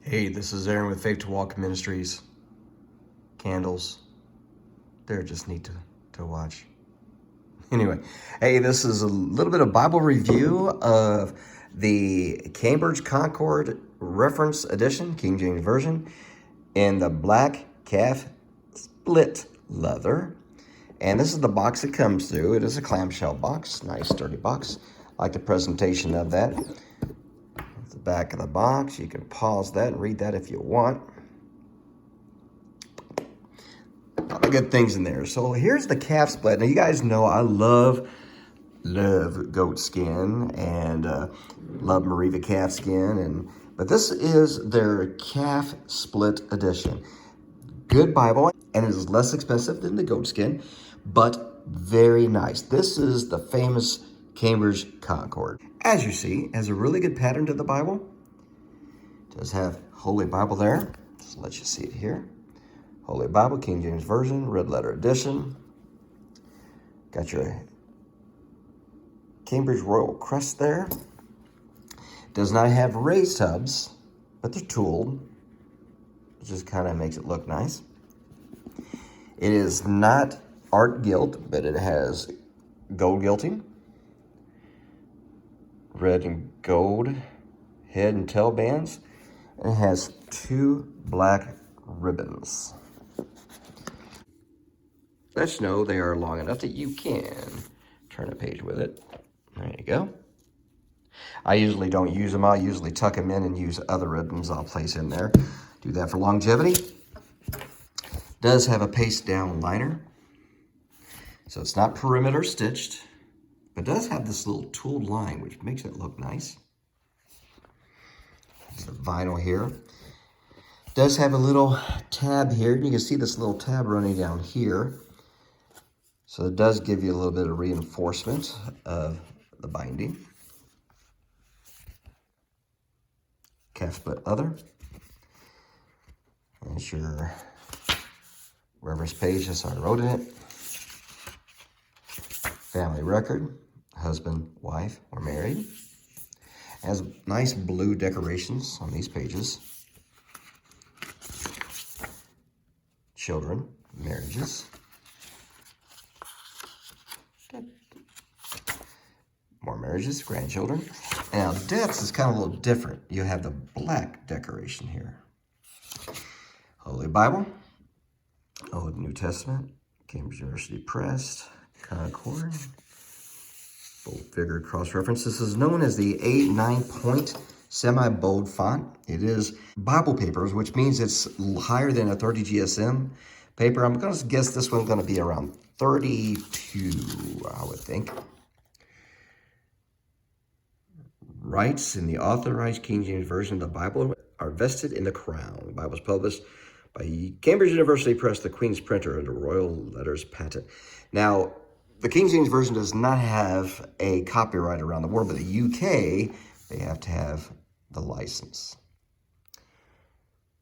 Hey, this is Aaron with Faith to Walk Ministries. Candles, they're just neat to watch. Anyway, hey, this is a little bit of Bible review of the Cambridge Concord Reference Edition, King James Version, in the black calf split leather. And this is the box it comes through. It is a clamshell box, nice sturdy box. I like the presentation of that. The back of the box, you can pause that and read that if you want. A lot of good things in there. So here's the calf split. Now you guys know I love goat skin and love Mariva calf skin, but this is their calf split edition. Good Bible, and it is less expensive than the goat skin, but very nice. This is the famous Cambridge Concord. As you see, has a really good pattern to the Bible. It does have Holy Bible there. Just let you see it here. Holy Bible, King James Version, red letter edition. Got your Cambridge Royal Crest there. Does not have raised hubs, but they're tooled. It just kind of makes it look nice. It is not art gilt, but it has gold gilting. Red and gold head and tail bands. And it has two black ribbons. Let's know they are long enough that you can turn a page with it. There you go. I usually don't use them. I'll usually tuck them in and use other ribbons I'll place in there. Do that for longevity. Does have a paste down liner. So it's not perimeter stitched, but does have this little tooled line, which makes it look nice. There's the vinyl here. Does have a little tab here. You can see this little tab running down here. So it does give you a little bit of reinforcement of the binding. Calf split leather. There's your reference page, that's how I wrote in it. Family record, husband, wife, or married. Has nice blue decorations on these pages. Children, marriages. More marriages, grandchildren. Now, deaths is kind of a little different. You have the black decoration here. Holy Bible, Old New Testament, Cambridge University Press, Concord, bold figure cross reference. This is known as the 8-9 point semi-bold font. It is Bible papers, which means it's higher than a 30 GSM paper. I'm going to guess this one's going to be around 32, I would think. Rights in the authorized King James Version of the Bible are vested in the Crown. The Bible is published by Cambridge University Press, the Queen's printer, under Royal Letters Patent. Now, the King James Version does not have a copyright around the world, but the UK, they have to have the license.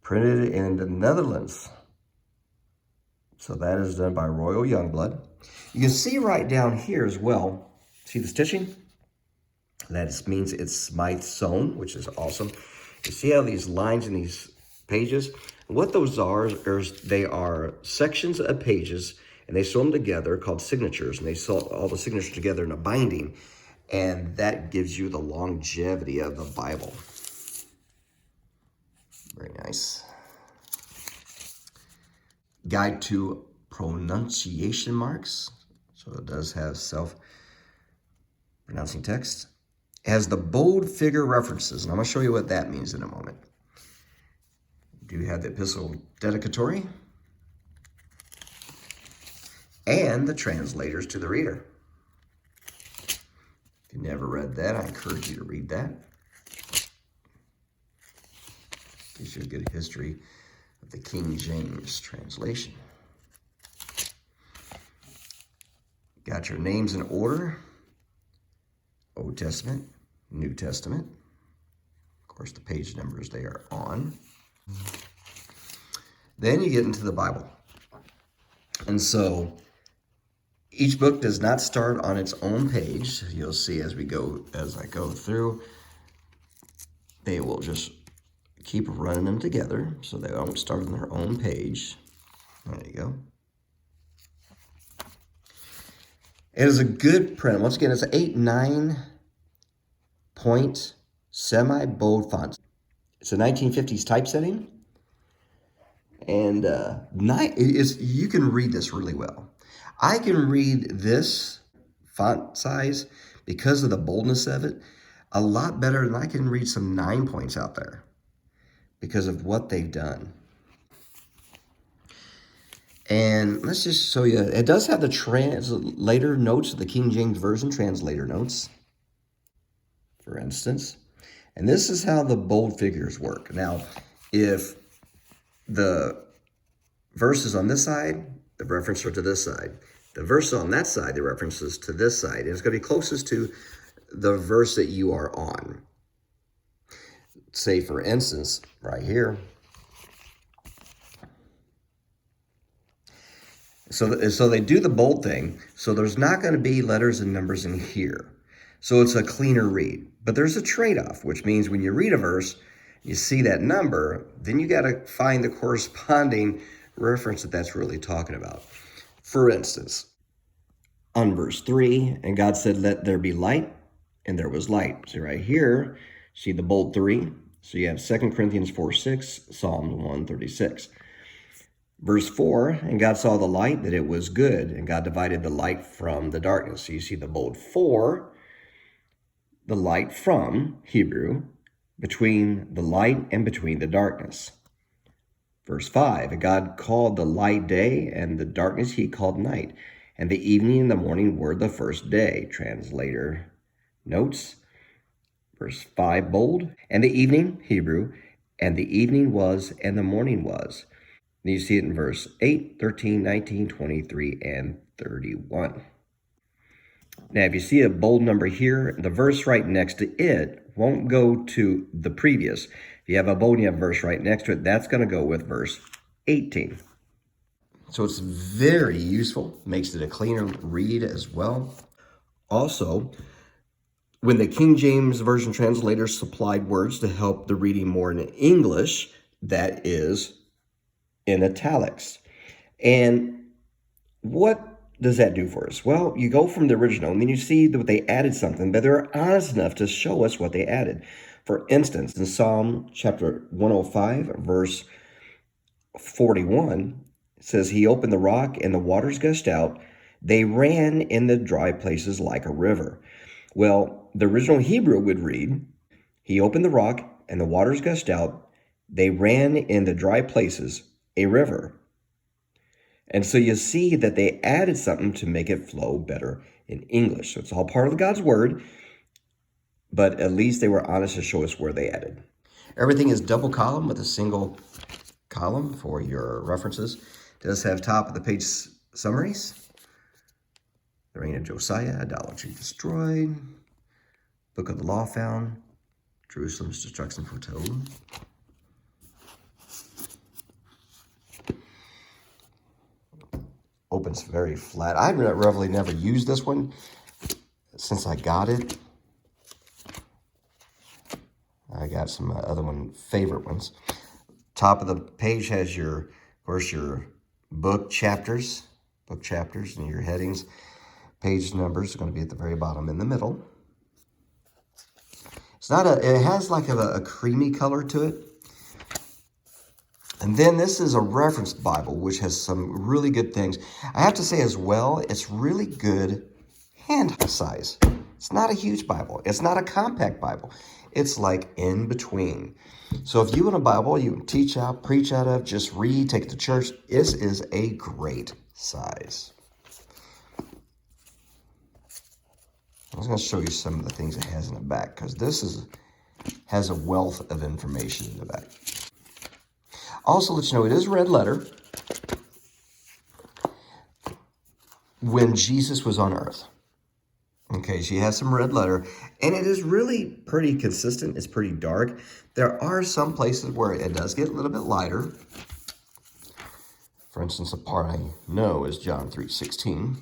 Printed in the Netherlands. So that is done by Royal Youngblood. You can see right down here as well, see the stitching? That means it's Smythe sewn, which is awesome. You see how these lines in these pages? What those are they are sections of pages, and they sew them together called signatures, and they sew all the signatures together in a binding, and that gives you the longevity of the Bible. Very nice. Guide to pronunciation marks. So it does have self-pronouncing text. It has the bold figure references, and I'm going to show you what that means in a moment. Do you have the epistle dedicatory and the translators to the reader. If you never read that, I encourage you to read that. Gives you a good history of the King James translation. Got your names in order. Old Testament, New Testament. Of course, the page numbers they are on. Then you get into the Bible. And so each book does not start on its own page. You'll see as I go through, they will just keep running them together so they don't start on their own page. There you go. It is a good print. Once again, it's an 8-9 point semi-bold font. It's a 1950s typesetting. And you can read this really well. I can read this font size because of the boldness of it a lot better than I can read some 9 points out there because of what they've done. And let's just show you, it does have the translator notes, the King James Version translator notes, for instance. And this is how the bold figures work. Now, if the verses on this side, the reference are to this side. The verse on that side, the references to this side. And it's going to be closest to the verse that you are on. Say, for instance, right here. So they do the bold thing. So there's not going to be letters and numbers in here. So it's a cleaner read. But there's a trade-off, which means when you read a verse, you see that number, then you got to find the corresponding reference that's really talking about. For instance, on verse 3, and God said, let there be light, and there was light. So right here, see the bold 3. So you have 2 Corinthians 4:6, Psalm 136. Verse 4, and God saw the light, that it was good, and God divided the light from the darkness. So you see the bold 4, the light from, Hebrew, between the light and between the darkness. Verse 5, and God called the light day, and the darkness he called night. And the evening and the morning were the first day. Translator notes. Verse 5, bold, and the evening, Hebrew, and the evening was, and the morning was. And you see it in verse 8, 13, 19, 23, and 31. Now, if you see a bold number here, the verse right next to it won't go to the previous. If you have a bold and you have a verse right next to it, that's going to go with verse 18. So it's very useful. Makes it a cleaner read as well. Also, when the King James Version translators supplied words to help the reading more in English, that is in italics. And what does that do for us? Well, you go from the original and then you see that they added something, but they're honest enough to show us what they added. For instance, in Psalm chapter 105, verse 41, it says, he opened the rock and the waters gushed out. They ran in the dry places like a river. Well, the original Hebrew would read, he opened the rock and the waters gushed out. They ran in the dry places, a river. And so you see that they added something to make it flow better in English. So it's all part of God's word, but at least they were honest to show us where they added. Everything is double column with a single column for your references. It does have top of the page summaries. The reign of Josiah, idolatry destroyed. Book of the law found. Jerusalem's destruction foretold. Opens very flat. I've really never used this one since I got it. I got some other favorite ones. Top of the page has of course, your book chapters and your headings. Page numbers are going to be at the very bottom in the middle. It has like a creamy color to it. And then this is a reference Bible, which has some really good things. I have to say as well, it's really good hand size. It's not a huge Bible. It's not a compact Bible. It's like in between. So if you want a Bible, you can teach out, preach out of, just read, take it to church. This is a great size. I was going to show you some of the things it has in the back, because this has a wealth of information in the back. Also, let you know, it is red letter when Jesus was on earth. Okay, so you have some red letter, and it is really pretty consistent. It's pretty dark. There are some places where it does get a little bit lighter. For instance, a part I know is John 3:16.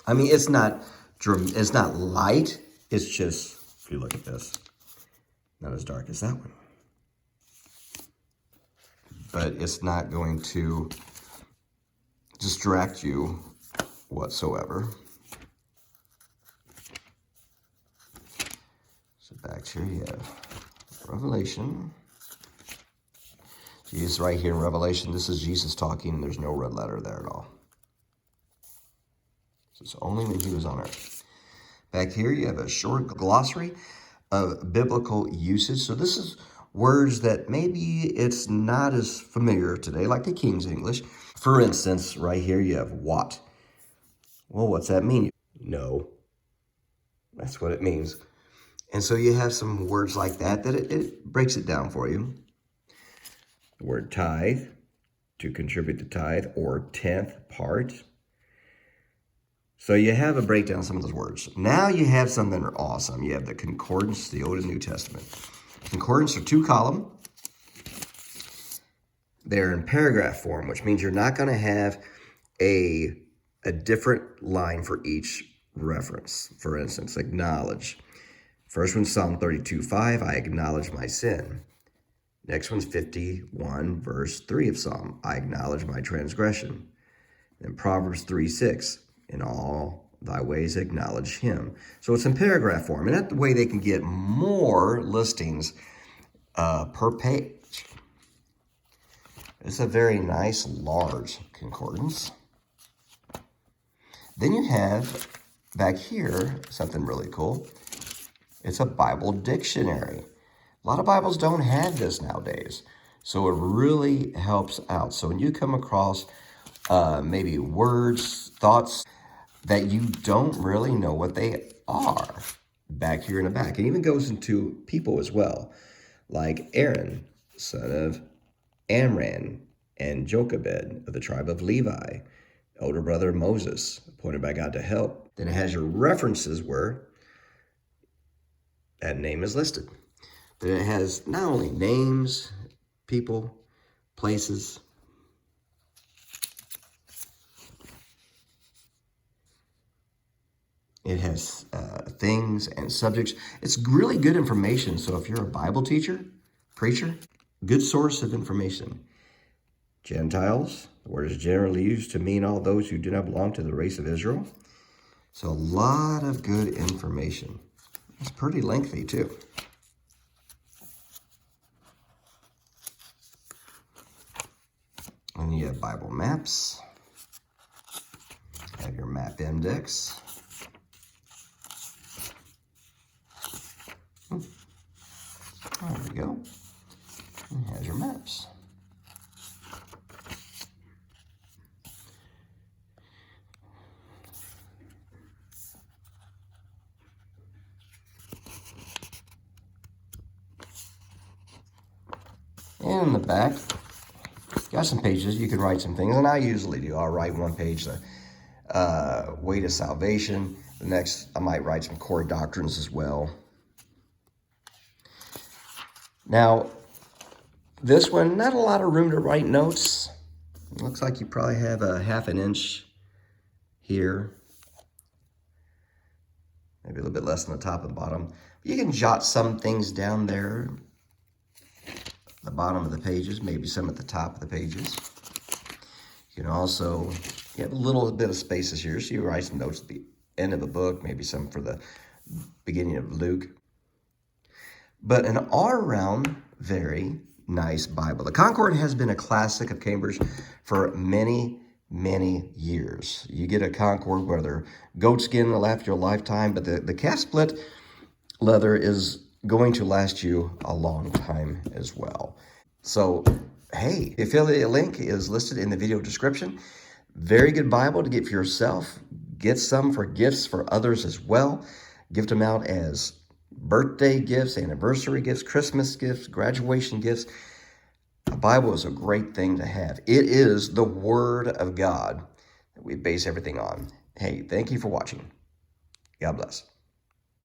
I mean, it's not light. It's just, if you look at this, Not as dark as that one. But it's not going to distract you whatsoever. So back here you have Revelation. Jesus right here in Revelation, this is Jesus talking, and there's no red letter there at all. So it's only when he was on earth. Back here you have a short glossary of biblical usage. So this is words that maybe it's not as familiar today, like the King's English. For instance, right here you have what. Well, what's that mean? No. That's what it means. And so you have some words like that it breaks it down for you. The word tithe, to contribute the tithe, or tenth part. So you have a breakdown of some of those words. Now you have something awesome. You have the concordance, the Old and New Testament. Concordance are 2-column. They're in paragraph form, which means you're not going to have a different line for each reference. For instance, acknowledge. First one's Psalm 32:5, I acknowledge my sin. Next one's 51, verse 3 of Psalm, I acknowledge my transgression. Then Proverbs 3:6, in all thy ways acknowledge him. So it's in paragraph form, and that way they can get more listings per page. It's a very nice, large concordance. Then you have back here something really cool. It's a Bible dictionary. A lot of Bibles don't have this nowadays, so it really helps out. So when you come across maybe words, thoughts that you don't really know what they are, back here in the back. It even goes into people as well, like Aaron, son of Amram, and Jochebed of the tribe of Levi, older brother of Moses, appointed by God to help. Then it has your references where that name is listed. Then it has not only names, people, places, it has things and subjects. It's really good information. So if you're a Bible teacher, preacher, good source of information. Gentiles, the word is generally used to mean all those who do not belong to the race of Israel. So a lot of good information. It's pretty lengthy too. And you have Bible maps. Have your map index. There we go. And has your maps. And in the back, got some pages. You can write some things, and I usually do. I'll write one page, the way to salvation. The next, I might write some core doctrines as well. Now, this one, not a lot of room to write notes. It looks like you probably have a 1/2 inch here. Maybe a little bit less on the top and bottom. You can jot some things down there, the bottom of the pages, maybe some at the top of the pages. You can also, you have a little bit of spaces here, so you write some notes at the end of a book, maybe some for the beginning of Luke. But an all-around, very nice Bible. The Concord has been a classic of Cambridge for many, many years. You get a Concord, whether goatskin will last your lifetime, but the calf split leather is going to last you a long time as well. So, hey, the affiliate link is listed in the video description. Very good Bible to get for yourself. Get some for gifts for others as well. Gift them out as birthday gifts, anniversary gifts, Christmas gifts, graduation gifts. A Bible is a great thing to have. It is the Word of God that we base everything on. Hey, thank you for watching. God bless.